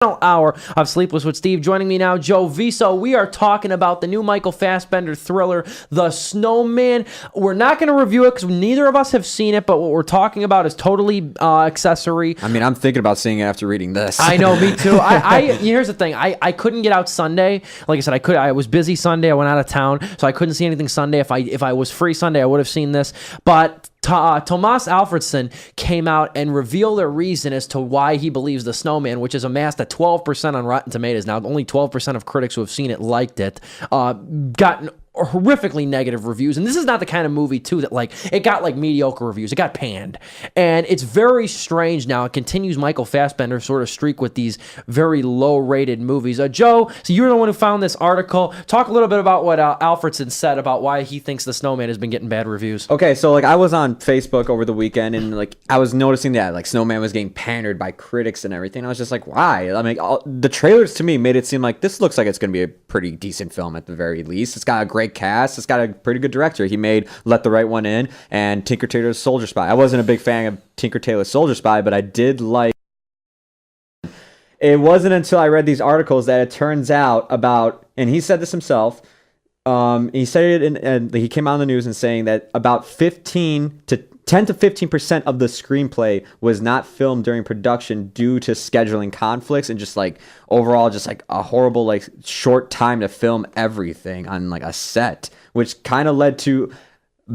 Hour of Sleepless with Steve. Joining me now, Joe Viso. We are talking about the new Michael Fassbender thriller, The Snowman. We're not going to review it because neither of us have seen it, but what we're talking about is totally accessory. I mean, I'm thinking about seeing it after reading this. I know, me too. Here's the thing. I couldn't get out Sunday. Like I said, I was busy Sunday. I went out of town, so I couldn't see anything Sunday. If I was free Sunday, I would have seen this. But Tomas Alfredson came out and revealed a reason as to why he believes The Snowman, which is amassed at 12% on Rotten Tomatoes. Now, only 12% of critics who have seen it liked it. Gotten horrifically negative reviews, and this is not the kind of movie too that it got mediocre reviews. It got panned, and it's very strange now. It continues Michael Fassbender's sort of streak with these very low-rated movies. Joe, so you're the one who found this article. Talk a little bit about what Alfredson said about why he thinks The Snowman has been getting bad reviews. Okay, so I was on Facebook over the weekend, and I was noticing that Snowman was getting pandered by critics and everything. I was just like, why? I mean, the trailers to me made it seem like this looks like it's going to be a pretty decent film at the very least. It's got a great cast. It's got a pretty good director. He made Let the Right One In and Tinker Tailor Soldier Spy. I wasn't a big fan of Tinker Tailor Soldier Spy, but I did like. It wasn't until I read these articles that it turns out about, and he said this himself. He said it and he came out on the news and saying that about 10 to 15% of the screenplay was not filmed during production due to scheduling conflicts and just overall a horrible short time to film everything on a set, which kind of led to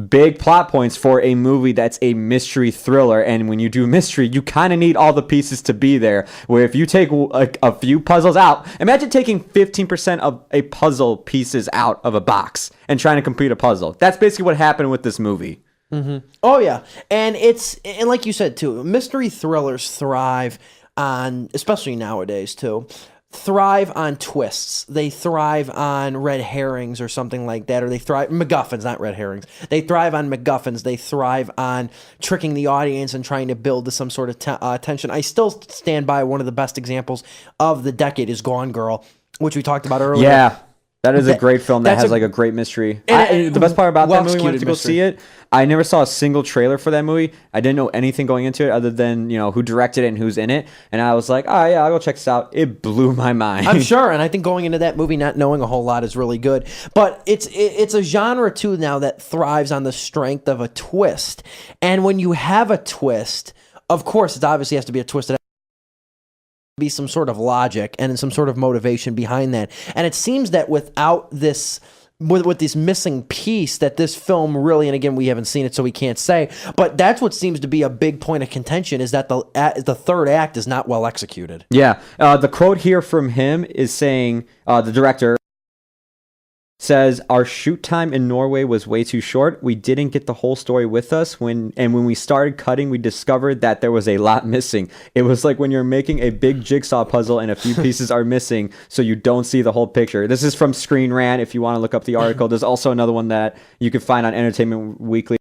big plot points for a movie that's a mystery thriller. And when you do mystery, you kind of need all the pieces to be there, where if you take a few puzzles out, imagine taking 15% of a puzzle pieces out of a box and trying to complete a puzzle. That's basically what happened with this movie. Mm-hmm. Oh yeah, and like you said too, mystery thrillers thrive on, especially nowadays too, thrive on twists. They thrive on red herrings or something like that, or they thrive MacGuffins, not red herrings. They thrive on MacGuffins. They thrive on tricking the audience and trying to build to some sort of tension. I still stand by one of the best examples of the decade is Gone Girl, which we talked about earlier. Yeah. That is a great film that has a great mystery. The best part about that movie, when I went to go see it, I never saw a single trailer for that movie. I didn't know anything going into it other than, who directed it and who's in it. And I was like, oh yeah, I'll go check this out. It blew my mind. I'm sure. And I think going into that movie not knowing a whole lot is really good. But it's a genre too now that thrives on the strength of a twist. And when you have a twist, of course, it obviously has to be a twist that be some sort of logic and some sort of motivation behind that. And it seems that without this, with this missing piece, that this film really, and again, we haven't seen it, so we can't say, but that's what seems to be a big point of contention, is that the third act is not well executed. Yeah. The quote here from him is saying, the director says, our shoot time in Norway was way too short. We didn't get the whole story with us. When we started cutting, we discovered that there was a lot missing. It was like when you're making a big jigsaw puzzle and a few pieces are missing, so you don't see the whole picture. This is from Screen Rant if you want to look up the article. There's also another one that you can find on Entertainment Weekly.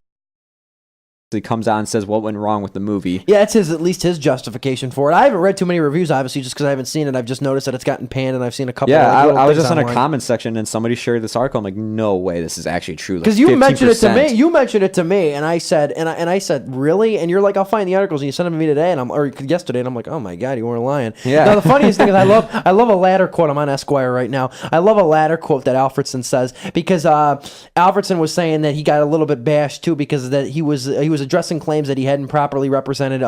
He comes out and says what went wrong with the movie. Yeah, it's at least his justification for it. I haven't read too many reviews, obviously, just because I haven't seen it. I've just noticed that it's gotten panned, and I've seen a couple. Yeah, I was just in a comment section, and somebody shared this article. I'm like, no way, this is actually true. Because you mentioned it to me. You mentioned it to me, and I said, I said, really? And you're like, I'll find the articles, and you sent them to me today, or yesterday, and I'm like, oh my god, you weren't lying. Yeah. Now the funniest thing is, I love a ladder quote. I'm on Esquire right now. I love a ladder quote that Alfredson says, because Alfredson was saying that he got a little bit bashed too, because that he was addressing claims that he hadn't properly represented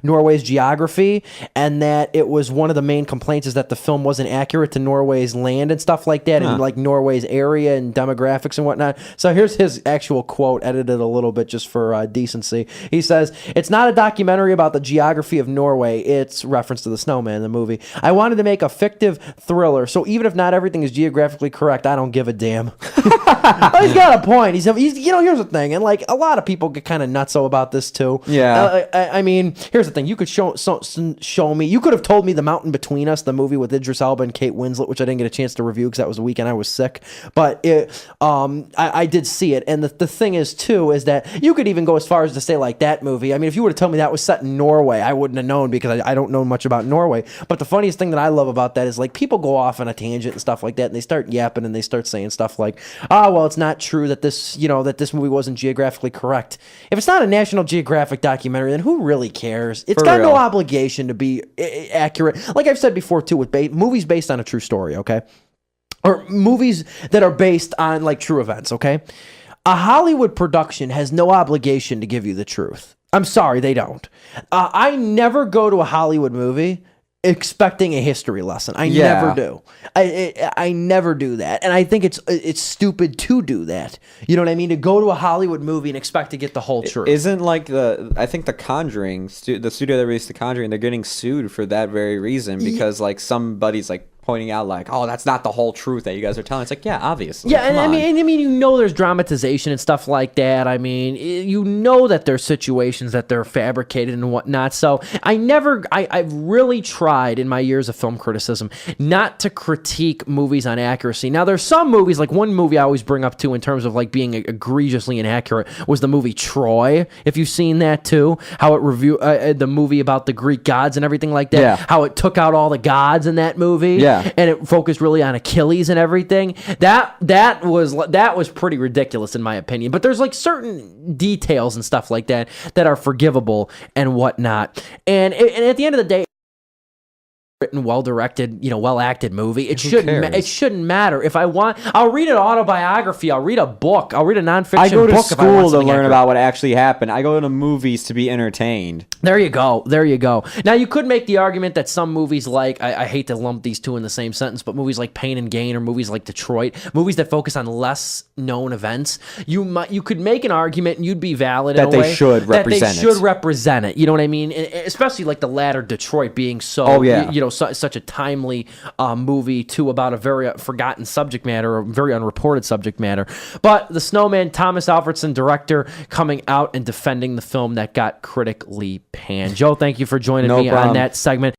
Norway's geography, and that it was one of the main complaints is that the film wasn't accurate to Norway's land and stuff like that, and Norway's area and demographics and whatnot. So here's his actual quote, edited a little bit just for decency. He says, "It's not a documentary about the geography of Norway. It's reference to The Snowman, the movie. I wanted to make a fictive thriller, so even if not everything is geographically correct, I don't give a damn." Well, he's got a point. He's here's the thing, and a lot of people get kind of nutso about this too. Yeah. I mean, here's the thing. You could show me. You could have told me The Mountain Between Us, the movie with Idris Elba and Kate Winslet, which I didn't get a chance to review because that was the weekend I was sick. But I did see it. And the thing is, too, is that you could even go as far as to say, that movie. I mean, if you would have told me that was set in Norway, I wouldn't have known because I don't know much about Norway. But the funniest thing that I love about that is, people go off on a tangent and stuff like that, and they start yapping and they start saying stuff like, well, it's not true that this movie wasn't geographically correct. If it's not not a National Geographic documentary, then who really cares? It's For got real. no obligation to be accurate. Like I've said before, too, with movies based on a true story, okay? Or movies that are based on, like, true events, okay? A Hollywood production has no obligation to give you the truth. I'm sorry, they don't. I never go to a Hollywood movie expecting a history lesson. I never do. I never do that, and I think it's stupid to do that. You know what I mean? To go to a Hollywood movie and expect to get the whole truth. Isn't like I think the Conjuring, the studio that released the Conjuring, they're getting sued for that very reason because like somebody's like pointing out like, oh, that's not the whole truth that you guys are telling. It's like, yeah, obviously. Yeah, and I mean, you know, there's dramatization and stuff like that. I mean, you know that there's situations that they're fabricated and whatnot. So I've really tried in my years of film criticism not to critique movies on accuracy. Now, there's some movies, like one movie I always bring up too in terms of like being egregiously inaccurate was the movie Troy. If you've seen that too, how it reviewed the movie about the Greek gods and everything like that. Yeah. How it took out all the gods in that movie. Yeah. And it focused really on Achilles and everything. That was pretty ridiculous in my opinion. But there's like certain details and stuff like that that are forgivable and whatnot. And at the end of the day, written, well directed, well acted movie. It shouldn't matter. If I want, I'll read an autobiography. I'll read a book. I'll read a nonfiction book. I go to school to learn about what actually happened. I go to movies to be entertained. There you go. Now you could make the argument that some movies like I hate to lump these two in the same sentence, but movies like Pain and Gain or movies like Detroit, movies that focus on less known events, you could make an argument and you'd be valid that in a way they should represent it. You know what I mean? Especially like the latter, Detroit being so such a timely movie too about a very forgotten subject matter, or very unreported subject matter. But the Snowman, Tomas Alfredson, director, coming out and defending the film that got critically panned. Joe, thank you for joining me on that segment.